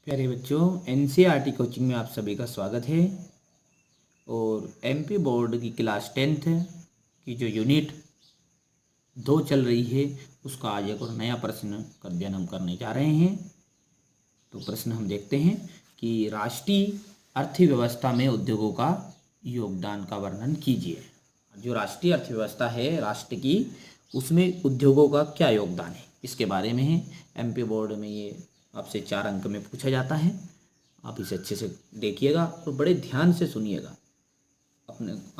प्यारे बच्चों, NCERT coaching में आप सभी का स्वागत है। और एमपी बोर्ड की क्लास 10th की जो यूनिट 2 चल रही है उसका आज एक और नया प्रश्न का अध्ययन हम करने जा रहे हैं। तो प्रश्न हम देखते हैं कि राष्ट्रीय अर्थव्यवस्था में उद्योगों का योगदान का वर्णन कीजिए। जो राष्ट्रीय अर्थव्यवस्था है राष्ट्र की, उसमें उद्योगों का क्या योगदान है, इसके बारे में है। एमपी बोर्ड में ये आपसे 4 अंक में पूछा जाता है। आप इसे अच्छे से देखिएगा और बड़े ध्यान से सुनिएगा,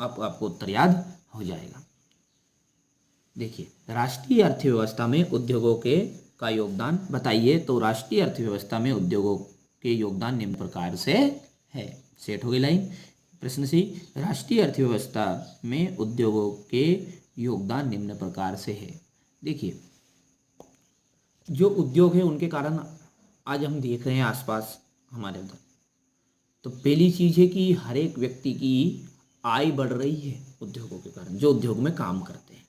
आपको उत्तर याद हो जाएगा। देखिए, राष्ट्रीय अर्थव्यवस्था में उद्योगों के का योगदान बताइए। तो राष्ट्रीय अर्थव्यवस्था में उद्योगों के योगदान निम्न प्रकार से है। सेट हो गई लाइन। प्रश्न सी, राष्ट्रीय अर्थव्यवस्था में उद्योगों के योगदान निम्न प्रकार से है। देखिए, जो उद्योग है उनके कारण आज हम देख रहे हैं आसपास हमारे उधर, तो पहली चीज़ है कि हर एक व्यक्ति की आय बढ़ रही है उद्योगों के कारण। जो उद्योग में काम करते हैं,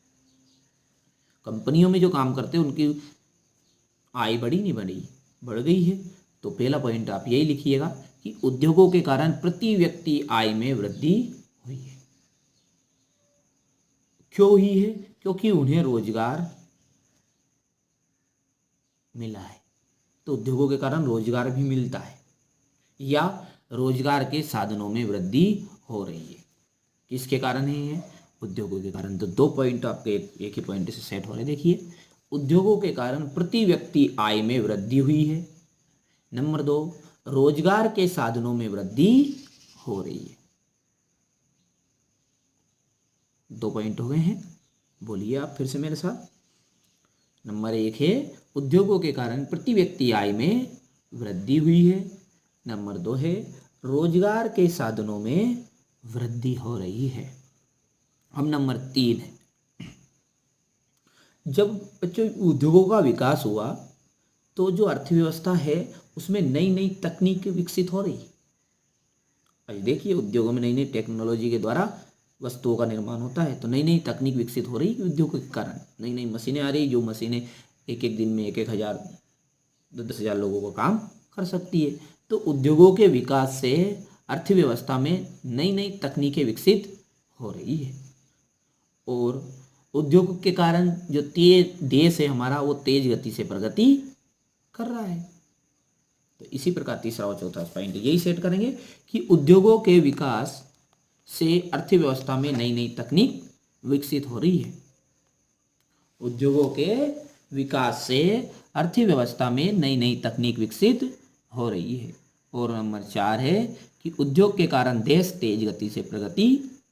कंपनियों में जो काम करते हैं, उनकी आय बढ़ी नहीं बढ़ी, बढ़ गई है। तो पहला पॉइंट आप यही लिखिएगा कि उद्योगों के कारण प्रति व्यक्ति आय में वृद्धि हुई है। क्यों हुई है? क्योंकि उन्हें रोजगार मिला है। तो उद्योगों के कारण रोजगार भी मिलता है या रोजगार के साधनों में वृद्धि हो रही है। किसके कारण है ये? उद्योगों के कारण। तो 2 पॉइंट आपके एक ही पॉइंट से सेट हो रहे। देखिए, उद्योगों के कारण प्रति व्यक्ति आय में वृद्धि हुई है। नंबर 2, रोजगार के साधनों में वृद्धि हो रही है। 2 पॉइंट हो गए हैं, बोलिए आप फिर से मेरे साथ। नंबर 1 है उद्योगों के कारण प्रति व्यक्ति आय में वृद्धि हुई है। नंबर 2 है रोजगार के साधनों में वृद्धि हो रही है। अब नंबर 3 है, जब बच्चों उद्योगों का विकास हुआ तो जो अर्थव्यवस्था है उसमें नई नई तकनीक विकसित हो रही। आज देखिए, उद्योगों में नई नई टेक्नोलॉजी के द्वारा वस्तुओं का निर्माण होता है। तो नई नई तकनीक विकसित हो रही उद्योगों के कारण। नई नई मशीनें आ रही, जो मशीनें एक एक दिन में 1,000 10,000 लोगों को काम कर सकती है। तो उद्योगों के विकास से अर्थव्यवस्था में नई नई तकनीकें विकसित हो रही है और उद्योग के कारण जो देश है हमारा, वो तेज गति से प्रगति कर रहा है। तो इसी प्रकार तीसरा और चौथा पॉइंट यही सेट करेंगे कि उद्योगों के विकास से अर्थव्यवस्था में नई नई तकनीक विकसित हो रही है। उद्योगों के विकास से अर्थव्यवस्था में नई नई तकनीक विकसित हो रही है। और नंबर 4 है कि उद्योग के कारण देश तेज गति से प्रगति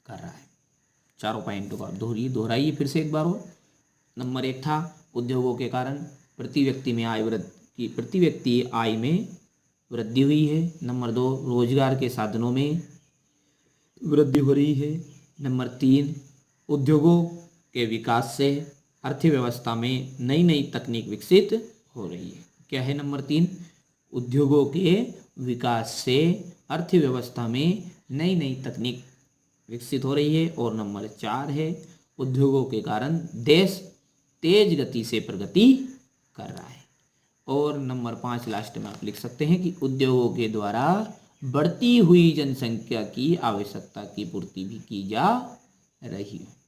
कर रहा है। चारों पॉइंटों का दोहराइए फिर से एक बार और। नंबर 1 था उद्योगों के कारण प्रति व्यक्ति आय में वृद्धि हुई है। नंबर 2, रोजगार के साधनों में वृद्धि हो रही है। नंबर 3, उद्योगों के विकास से अर्थव्यवस्था में नई नई तकनीक विकसित हो रही है। क्या है नंबर 3? उद्योगों के विकास से अर्थव्यवस्था में नई नई तकनीक विकसित हो रही है। और नंबर 4 है उद्योगों के कारण देश तेज गति से प्रगति कर रहा है। और नंबर 5 लास्ट में आप लिख सकते हैं कि उद्योगों के द्वारा बढ़ती हुई जनसंख्या की आवश्यकता की पूर्ति भी की जा रही है।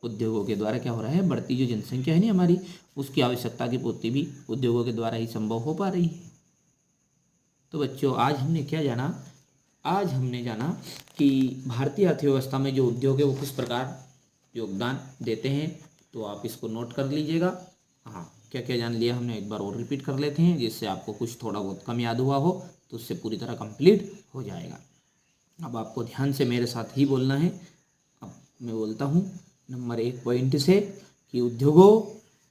उद्योगों के द्वारा क्या हो रहा है? बढ़ती जो जनसंख्या है ना हमारी, उसकी आवश्यकता की पूर्ति भी उद्योगों के द्वारा ही संभव हो पा रही है। तो बच्चों, आज हमने क्या जाना? आज हमने जाना कि भारतीय अर्थव्यवस्था में जो उद्योग है वो किस प्रकार योगदान देते हैं। तो आप इसको नोट कर लीजिएगा। हाँ, क्या क्या जान लिया हमने, एक बार और रिपीट कर लेते हैं, जिससे आपको कुछ थोड़ा बहुत कम याद हुआ हो तो उससे पूरी तरह कंप्लीट हो जाएगा। अब आपको ध्यान से मेरे साथ ही बोलना है। अब मैं बोलता हूँ नंबर 1 पॉइंट से कि उद्योगों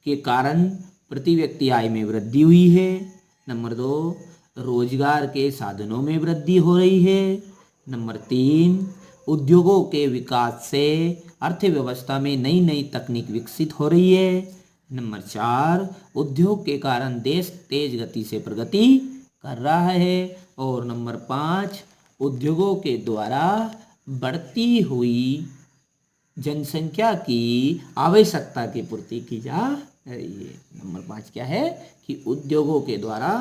के कारण प्रति व्यक्ति आय में वृद्धि हुई है। नंबर 2, रोजगार के साधनों में वृद्धि हो रही है। नंबर 3, उद्योगों के विकास से अर्थव्यवस्था में नई नई तकनीक विकसित हो रही है। नंबर 4, उद्योग के कारण देश तेज गति से प्रगति कर रहा है। और नंबर 5, उद्योगों के द्वारा बढ़ती हुई जनसंख्या की आवश्यकता की पूर्ति की जा रही है। नंबर 5 क्या है कि उद्योगों के द्वारा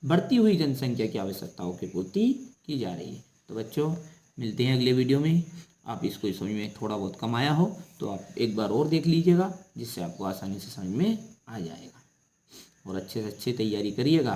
बढ़ती हुई जनसंख्या की आवश्यकताओं की पूर्ति की जा रही है। तो बच्चों मिलते हैं अगले वीडियो में। आप इसको समझ में थोड़ा बहुत कम आया हो तो आप एक बार और देख लीजिएगा, जिससे आपको आसानी से समझ में आ जाएगा। और अच्छे से अच्छे तैयारी करिएगा।